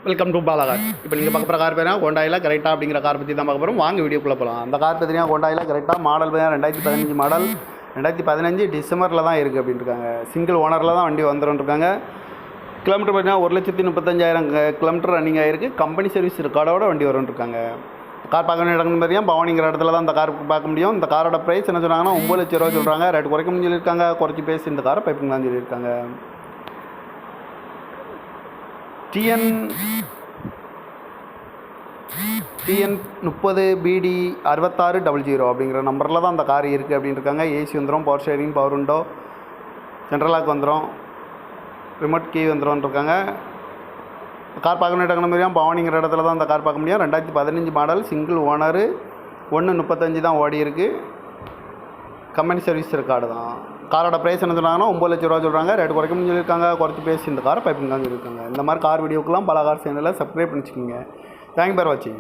Welcome to Bala car. இப்போ நீங்கள் பார்க்க போகிற கார் பேர் ஹோண்டாயில் கரெக்டாக அப்படிங்கிற கார் பற்றி தான் பார்க்க போகிறோம். வாங்க வீடியோக்குள்ளே போகலாம். அந்த கார் பார்த்தீங்கன்னா ஹோண்டாயில் கரெக்டாக மாடல் பார்த்தீங்கன்னா 2015 மாடல், 2015 டிசம்பரில் தான் இருக்குது அப்படின்னு இருக்காங்க. சிங்கிள் ஓனரில் தான் வண்டி வந்துடும் இருக்காங்க. கிலோமீட்டர் பார்த்தீங்கன்னா 1,35,000 கிலோமீட்டர் ரன்னிங் ஆகிருக்கு. கம்பெனி சர்வீஸ் ரெக்கார்டோட வண்டி வரும்னு இருக்காங்க. கார் பார்க்க வேண்டிய இடம்னு பார்த்தீங்கன்னா பவானிங்கிற இடத்துல தான் இந்த கார் பார்க்க முடியும். இந்த காரோட ப்ரைஸ் என்ன சொல்கிறாங்கன்னா 9 லட்ச ரூபா சொல்கிறாங்க. ரேட் குறைக்கணும்னு சொல்லியிருக்காங்க. குறைச்சி பேசி இந்த காரை பைப்பிங் தான் சொல்லியிருக்காங்க. TN 30 BD 6600 அப்படிங்கிற நம்பரில் தான் அந்த கார் இருக்குது அப்படின்னு இருக்காங்க. ஏசி வந்துடும், power sharing, power window, central lock வந்துடும், ரிமோட் கீ வந்துடும் இருக்காங்க. கார் பார்க்க வேண்டிய இடம்னா பவானிங்கிற இடத்துல தான் அந்த கார் பார்க்க முடியும். 2015 மாடல், சிங்கிள் ஓனரு, 1.35 தான் ஓடி இருக்குது. கம்பெனி சர்வீஸ் ரெக்கார்டு தான். காரோட ப்ரைஸ் என்ன சொல்கிறாங்கன்னா 9 லட்ச ரூபா சொல்கிறாங்க. ரேட் குறைக்கணும்னு சொல்லியிருக்காங்க. குறைச்சி பேசி இந்த காரை பைப்பிங் தான் சொல்லியிருக்காங்க. இந்த மாதிரி கார் வீடியோக்கெல்லாம் பல கார் சேனலில் சப்ஸ்கிரைப் பண்ணிச்சுக்கோங்க. தேங்க்யூ ஃபார் வாட்சிங்.